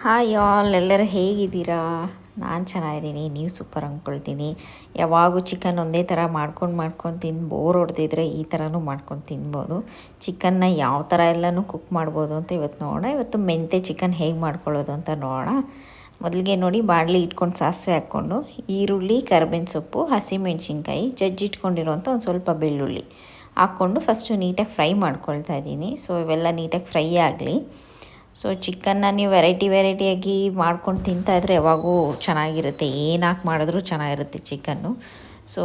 Hi all, ಎಲ್ಲರೂ ಹೇಗಿದ್ದೀರಾ? ನಾನು ಚೆನ್ನಾಗಿದ್ದೀನಿ, ನೀವು ಸೂಪರ್ ಅಂದ್ಕೊಳ್ತೀನಿ. ಯಾವಾಗೂ ಚಿಕನ್ ಒಂದೇ ಥರ ಮಾಡ್ಕೊಂಡು ತಿಂದು ಬೋರ್ ಹೊಡೆದಿದ್ರೆ ಈ ಥರನೂ ಮಾಡ್ಕೊಂಡು ತಿನ್ಬೋದು. ಚಿಕನ್ನ ಯಾವ ಥರ ಎಲ್ಲನೂ ಕುಕ್ ಮಾಡ್ಬೋದು ಅಂತ ಇವತ್ತು ನೋಡೋಣ. ಇವತ್ತು ಮೆಂತೆ ಚಿಕನ್ ಹೇಗೆ ಮಾಡ್ಕೊಳ್ಳೋದು ಅಂತ ನೋಡೋಣ. ಮೊದಲಿಗೆ ನೋಡಿ, ಬಾಣಲಿ ಇಟ್ಕೊಂಡು ಸಾಸಿವೆ ಹಾಕ್ಕೊಂಡು ಈರುಳ್ಳಿ, ಕರಿಬೇವಿನ ಸೊಪ್ಪು, ಹಸಿಮೆಣ್ಸಿನ್ಕಾಯಿ, ಜಜ್ಜಿಟ್ಕೊಂಡಿರೋಂಥ ಒಂದು ಸ್ವಲ್ಪ ಬೆಳ್ಳುಳ್ಳಿ ಹಾಕ್ಕೊಂಡು ಫಸ್ಟು ನೀಟಾಗಿ ಫ್ರೈ ಮಾಡ್ಕೊಳ್ತಾ ಇದ್ದೀನಿ. ಸೊ ಇವೆಲ್ಲ ನೀಟಾಗಿ ಫ್ರೈ ಆಗಲಿ. ಸೊ ಚಿಕನ್ನ ನೀವು ವೆರೈಟಿಯಾಗಿ ಮಾಡ್ಕೊಂಡು ತಿಂತಾಯಿದ್ರೆ ಯಾವಾಗೂ ಚೆನ್ನಾಗಿರುತ್ತೆ. ಏನು ಹಾಕಿ ಮಾಡಿದ್ರೂ ಚೆನ್ನಾಗಿರುತ್ತೆ ಚಿಕನ್ನು. ಸೊ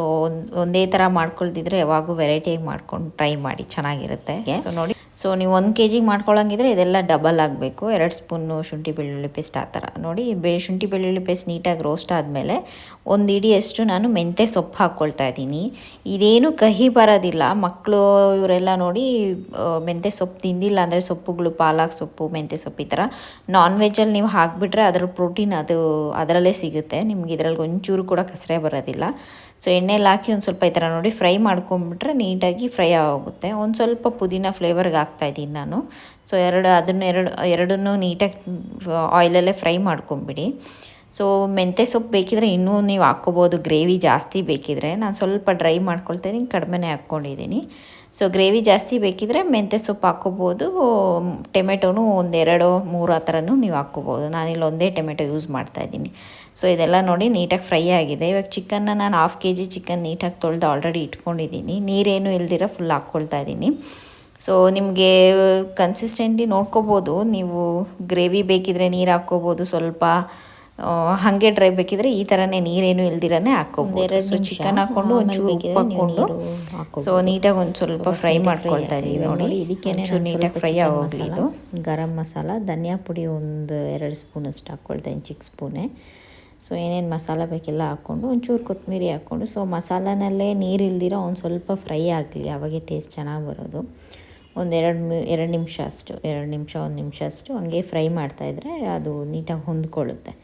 ಒಂದೇ ಥರ ಮಾಡ್ಕೊಳ್ತಿದ್ರೆ ಯಾವಾಗೂ ವೆರೈಟಿಯಾಗಿ ಮಾಡ್ಕೊಂಡು ಟ್ರೈ ಮಾಡಿ, ಚೆನ್ನಾಗಿರುತ್ತೆ. ಸೊ ನೋಡಿ, ಸೊ ನೀವು 1 kg ಮಾಡ್ಕೊಳ್ಳೋಂಗಿದ್ರೆ ಇದೆಲ್ಲ ಡಬಲ್ ಆಗಬೇಕು. 2 ಸ್ಪೂನು ಶುಂಠಿ ಬೆಳ್ಳುಳ್ಳಿ ಪೇಸ್ಟ್ ಆ ಥರ ನೋಡಿ. ಶುಂಠಿ ಬೆಳ್ಳುಳ್ಳಿ ಪೇಸ್ಟ್ ನೀಟಾಗಿ ರೋಸ್ಟ್ ಆದಮೇಲೆ 1 ಇಡಿಯಷ್ಟು ನಾನು ಮೆಂತ್ಯ ಸೊಪ್ಪು ಹಾಕ್ಕೊಳ್ತಾ ಇದ್ದೀನಿ. ಇದೇನು ಕಹಿ ಬರೋದಿಲ್ಲ. ಮಕ್ಕಳು ಇವರೆಲ್ಲ ನೋಡಿ ಮೆಂತ್ಯ ಸೊಪ್ಪು ತಿಂದಿಲ್ಲ ಅಂದರೆ ಸೊಪ್ಪುಗಳು, ಪಾಲಕ್ ಸೊಪ್ಪು, ಮೆಂತ್ಯ ಸೊಪ್ಪು ಈ ಥರ ನಾನ್ ವೆಜ್ಜಲ್ಲಿ ನೀವು ಹಾಕಿಬಿಟ್ರೆ ಅದರ ಪ್ರೋಟೀನ್ ಅದು ಅದರಲ್ಲೇ ಸಿಗುತ್ತೆ ನಿಮ್ಗೆ. ಇದರಲ್ಲಿ ಒಂಚೂರು ಕೂಡ ಕಸರೆ ಬರೋದಿಲ್ಲ. ಸೊ ಎಣ್ಣೆಲಿ ಹಾಕಿ ಒಂದು ಸ್ವಲ್ಪ ಈ ಥರ ನೋಡಿ ಫ್ರೈ ಮಾಡ್ಕೊಂಬಿಟ್ರೆ ನೀಟಾಗಿ ಫ್ರೈ ಆಗೋಗುತ್ತೆ. ಒಂದು ಸ್ವಲ್ಪ ಪುದೀನ ಫ್ಲೇವರ್ಗೆ ಹಾಕ್ತಾಯಿದ್ದೀನಿ ನಾನು. ಸೊ ಎರಡನ್ನೂ ನೀಟಾಗಿ ಆಯಿಲಲ್ಲೇ ಫ್ರೈ ಮಾಡ್ಕೊಂಬಿಡಿ. ಸೊ ಮೆಂತ್ಯ ಸೊಪ್ಪು ಬೇಕಿದ್ರೆ ಇನ್ನೂ ನೀವು ಹಾಕ್ಕೋಬೋದು, ಗ್ರೇವಿ ಜಾಸ್ತಿ ಬೇಕಿದ್ರೆ. ನಾನು ಸ್ವಲ್ಪ ಡ್ರೈ ಮಾಡ್ಕೊಳ್ತಾಯಿದ್ದೀನಿ, ಕಡಿಮೆನೇ ಹಾಕ್ಕೊಂಡಿದ್ದೀನಿ. ಸೊ ಗ್ರೇವಿ ಜಾಸ್ತಿ ಬೇಕಿದ್ರೆ ಮೆಂತ್ಯ ಸೊಪ್ಪು ಹಾಕ್ಕೋಬೋದು. ಟೊಮೆಟೊನೂ 1, 2, 3 ಆ ಥರನೂ ನೀವು ಹಾಕ್ಕೋಬೋದು. ನಾನಿಲ್ಲಿ ಒಂದೇ ಟೊಮೆಟೊ ಯೂಸ್ ಮಾಡ್ತಾಯಿದ್ದೀನಿ. ಸೊ ಇದೆಲ್ಲ ನೋಡಿ ನೀಟಾಗಿ ಫ್ರೈ ಆಗಿದೆ. ಇವಾಗ ಚಿಕನ್ನ ನಾನು 1/2 kg ಚಿಕನ್ ನೀಟಾಗಿ ತೊಳೆದು ಆಲ್ರೆಡಿ ಇಟ್ಕೊಂಡಿದ್ದೀನಿ. ನೀರೇನು ಇಲ್ದಿರ ಫುಲ್ ಹಾಕ್ಕೊಳ್ತಾ ಇದ್ದೀನಿ. ಸೊ ನಿಮಗೆ ಕನ್ಸಿಸ್ಟೆಂಟಿ ನೋಡ್ಕೋಬೋದು. ನೀವು ಗ್ರೇವಿ ಬೇಕಿದ್ರೆ ನೀರು ಹಾಕ್ಕೋಬೋದು, ಸ್ವಲ್ಪ ಹಾಗೆ ಡ್ರೈ ಬೇಕಿದ್ರೆ ಈ ಥರನೇ ನೀರೇನು ಇಲ್ದಿರನೇ ಹಾಕ್ಕೋಬೋದು. ಸೊ ಚಿಕನ್ ಹಾಕ್ಕೊಂಡು ಒಂಚೂರು ಉಪ್ಪು ಹಾಕ್ಕೊಂಡು ಸೊ ನೀಟಾಗಿ ಒಂದು ಸ್ವಲ್ಪ ಫ್ರೈ ಮಾಡ್ಕೊಳ್ತಾ ಇದ್ದೀವಿ ನೋಡಿ. ಇದಕ್ಕೆ ನೀಟಾಗಿ ಫ್ರೈ ಆಗೋಗ್ಲಿ. ಇದು ಗರಂ ಮಸಾಲ, ಧನಿಯಾ ಪುಡಿ ಒಂದು 2 ಸ್ಪೂನಷ್ಟು ಹಾಕ್ಕೊಳ್ತಾ ಇದ್ದೀನಿ, ಚಿಕ್ಕ ಸ್ಪೂನೇ. ಸೊ ಏನೇನು ಮಸಾಲ ಬೇಕೆಲ್ಲ ಹಾಕ್ಕೊಂಡು ಒಂಚೂರು ಕೊತ್ತಂಬರಿ ಹಾಕ್ಕೊಂಡು, ಸೊ ಮಸಾಲನಲ್ಲೇ ನೀರು ಇಲ್ದಿರೋ ಒಂದು ಸ್ವಲ್ಪ ಫ್ರೈ ಆಗಲಿ, ಆವಾಗೆ ಟೇಸ್ಟ್ ಚೆನ್ನಾಗಿ ಬರೋದು. ಒಂದು 2 ನಿಮಿಷ ಅಷ್ಟು, 2 ನಿಮಿಷ 1 ನಿಮಿಷ ಅಷ್ಟು ಹಂಗೆ ಫ್ರೈ ಮಾಡ್ತಾಯಿದ್ರೆ ಅದು ನೀಟಾಗಿ ಹೊಂದ್ಕೊಳ್ಳುತ್ತೆ.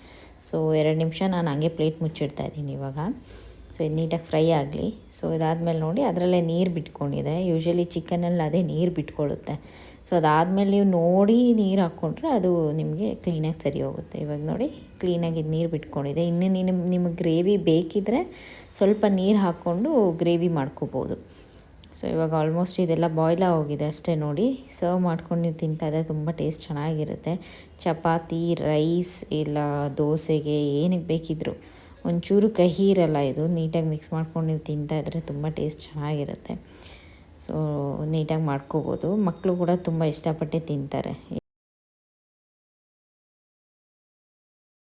ಸೊ 2 ನಿಮಿಷ ನಾನು ಹಂಗೆ ಪ್ಲೇಟ್ ಮುಚ್ಚಿಡ್ತಾಯಿದ್ದೀನಿ ಇವಾಗ. ಸೊ ಇದು ನೀಟಾಗಿ ಫ್ರೈ ಆಗಲಿ. ಸೊ ಇದಾದಮೇಲೆ ನೋಡಿ ಅದರಲ್ಲೇ ನೀರು ಬಿಟ್ಕೊಂಡಿದೆ. ಯೂಶ್ವಲಿ ಚಿಕನಲ್ಲಿ ಅದೇ ನೀರು ಬಿಟ್ಕೊಳ್ಳುತ್ತೆ. ಸೊ ಅದಾದಮೇಲೆ ನೀವು ನೋಡಿ ನೀರು ಹಾಕ್ಕೊಂಡ್ರೆ ಅದು ನಿಮಗೆ ಕ್ಲೀನಾಗಿ ಸರಿ ಹೋಗುತ್ತೆ. ಇವಾಗ ನೋಡಿ ಕ್ಲೀನಾಗಿ ಇದು ನೀರು ಬಿಟ್ಕೊಂಡಿದೆ. ಇನ್ನು ನಿಮಗೆ ಗ್ರೇವಿ ಬೇಕಿದ್ದರೆ ಸ್ವಲ್ಪ ನೀರು ಹಾಕ್ಕೊಂಡು ಗ್ರೇವಿ ಮಾಡ್ಕೋಬೋದು. ಸೊ ಇವಾಗ ಆಲ್ಮೋಸ್ಟ್ ಇದೆಲ್ಲ ಬಾಯ್ಲ್ ಆಗೋಗಿದೆ ಅಷ್ಟೇ ನೋಡಿ. ಸರ್ವ್ ಮಾಡ್ಕೊಂಡು ನೀವು ತಿಂತಾಯಿದ್ರೆ ತುಂಬ ಟೇಸ್ಟ್ ಚೆನ್ನಾಗಿರುತ್ತೆ. ಚಪಾತಿ, ರೈಸ್ ಇಲ್ಲ ದೋಸೆಗೆ ಏನಕ್ಕೆ ಬೇಕಿದ್ದರೂ ಒಂಚೂರು ಕಹಿ ಇರಲ್ಲ. ಇದು ನೀಟಾಗಿ ಮಿಕ್ಸ್ ಮಾಡ್ಕೊಂಡು ನೀವು ತಿಂತಾಯಿದ್ರೆ ತುಂಬ ಟೇಸ್ಟ್ ಚೆನ್ನಾಗಿರುತ್ತೆ. ಸೊ ನೀಟಾಗಿ ಮಾಡ್ಕೋಬೋದು. ಮಕ್ಕಳು ಕೂಡ ತುಂಬ ಇಷ್ಟಪಟ್ಟೆ ತಿಂತಾರೆ.